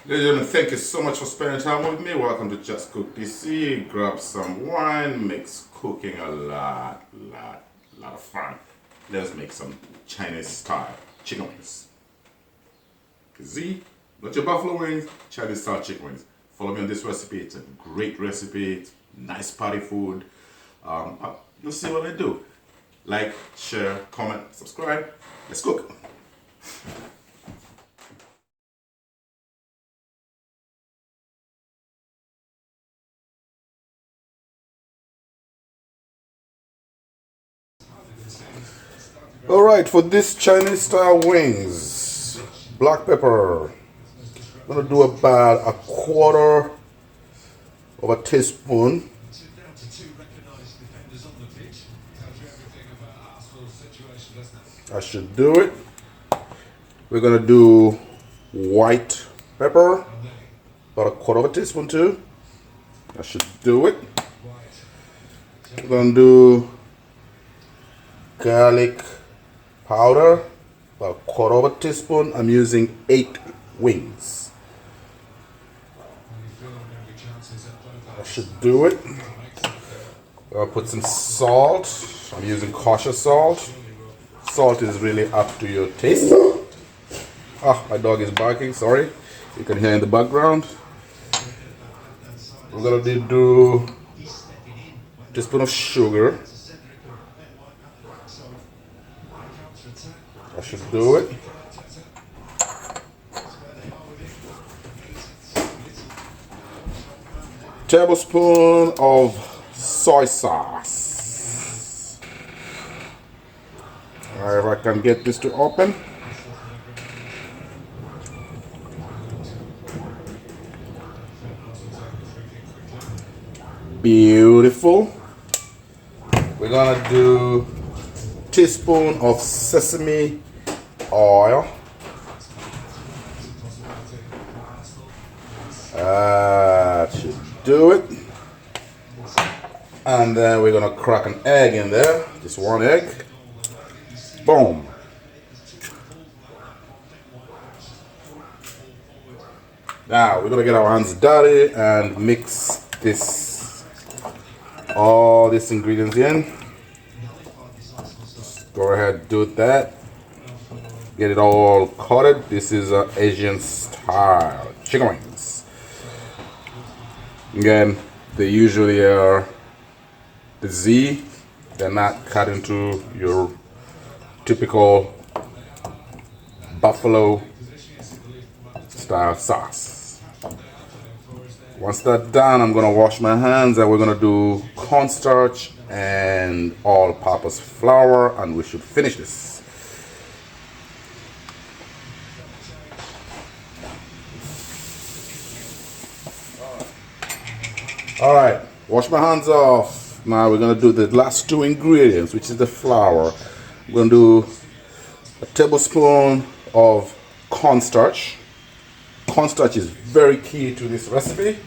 Ladies and gentlemen, thank you so much for spending time with me. Welcome to Just Cook DC. Grab some wine, makes cooking a lot of fun. Let's make some Chinese style chicken wings. Z, not your buffalo wings, Chinese style chicken wings. Follow me on this recipe. It's a great recipe. It's nice party food. You'll see what I do. Like, share, comment, subscribe. Let's cook. Alright, for this Chinese style wings, black pepper. I'm gonna do about a quarter of a teaspoon. I should do it. We're gonna do white pepper, about a quarter of a teaspoon too. I should do it. We're gonna do garlic powder, about a quarter of a teaspoon. I'm using 8 wings. I should do it. I'll put some salt. I'm using kosher salt. Salt is really up to your taste. Ah, my dog is barking, sorry. You can hear in the background. We're gonna do a teaspoon of sugar. I should do it. Tablespoon of soy sauce. If I can get this to open. Beautiful. We're gonna do a teaspoon of sesame oil. That should do it. And then we're gonna crack an egg in there. Just one egg. Boom. Now we're gonna get our hands dirty and mix all these ingredients in. Just go ahead, do that. Get it all coated. This is Asian style chicken wings. Again, they usually are the Z. They're not cut into your typical buffalo style sauce. Once that's done, I'm gonna wash my hands and we're gonna do cornstarch and all-purpose flour, and we should finish this. All right, wash my hands off. Now we're gonna do the last 2 ingredients, which is the flour. We're gonna do a tablespoon of cornstarch. Cornstarch is very key to this recipe.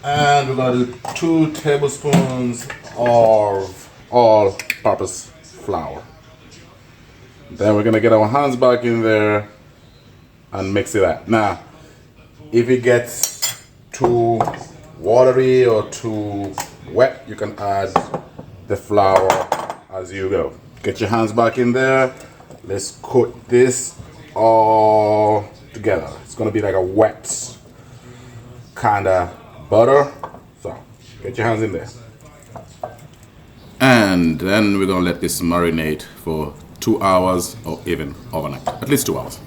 And we're gonna do 2 tablespoons of all-purpose flour. Then we're gonna get our hands back in there and mix it up. Now, if it gets too watery or too wet, you can add the flour as you go. Get your hands back in there. Let's coat this all together. It's gonna be like a wet kind of butter. So get your hands in there. And then we're gonna let this marinate for 2 hours or even overnight. At least 2 hours.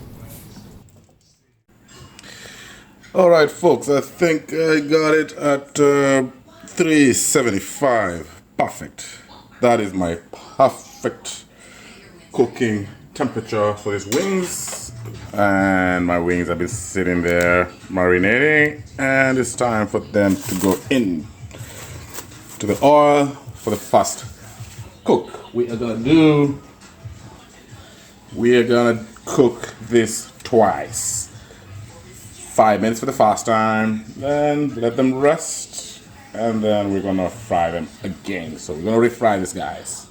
All right, folks, I think I got it at 375. Perfect. That is my perfect cooking temperature for these wings. And my wings have been sitting there marinating, and it's time for them to go in to the oil for the first cook. We are gonna cook this twice. 5 minutes for the first time, then let them rest, and then we're gonna fry them again. So we're gonna refry this, guys.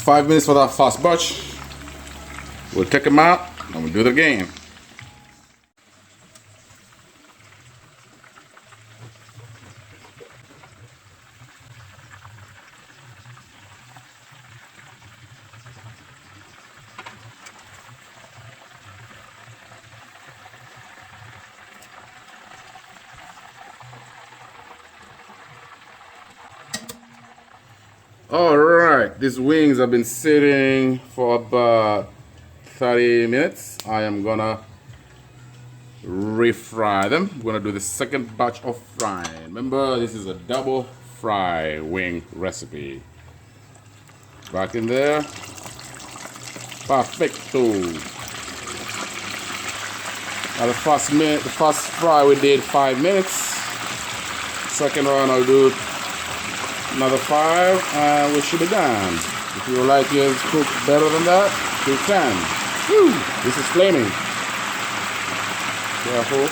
5 minutes for that fast batch. We'll take them out and we'll do it again. Alright, these wings have been sitting for about 30 minutes. I am gonna refry them. I'm gonna do the second batch of frying. Remember, this is a double fry wing recipe. Back in there. Perfecto. Now the first fry we did 5 minutes. Second one I'll do another 5 and we should be done. If you like yours cooked better than that, you can. Woo! This is flaming. Careful.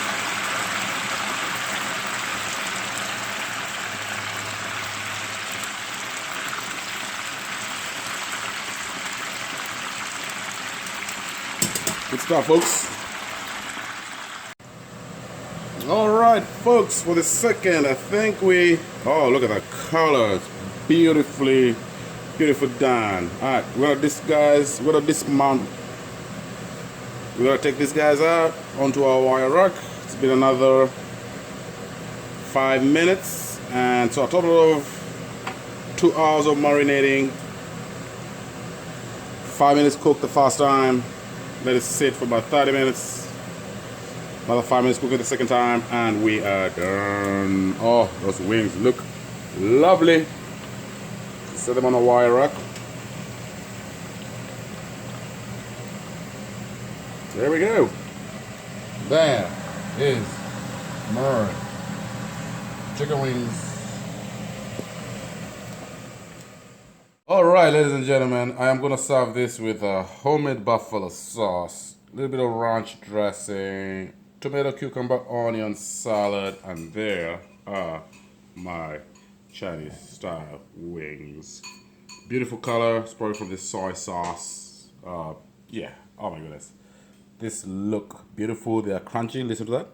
Good stuff, folks. Alright, folks, for the second, I think oh, look at that color. It's beautifully done. Alright, we're gonna dismount. We're gonna take these guys out onto our wire rack. It's been another 5 minutes, and so a total of 2 hours of marinating. 5 minutes cooked the first time. Let it sit for about 30 minutes. Another 5 minutes cooking the second time, and we are done. Oh, those wings look lovely. Set them on a wire rack. There we go. There is my chicken wings. Alright, ladies and gentlemen, I am going to serve this with a homemade buffalo sauce, a little bit of ranch dressing, tomato, cucumber, onion salad, and there are my Chinese style wings. Beautiful color, it's probably from the soy sauce. Yeah, oh my goodness. This look beautiful. They are crunchy. Listen to that.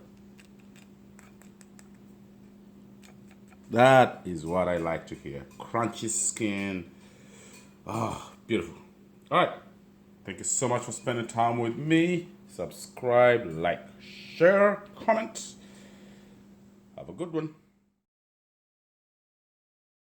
That is what I like to hear. Crunchy skin. Ah, beautiful. All right. Thank you so much for spending time with me. Subscribe, like, share, comment. Have a good one.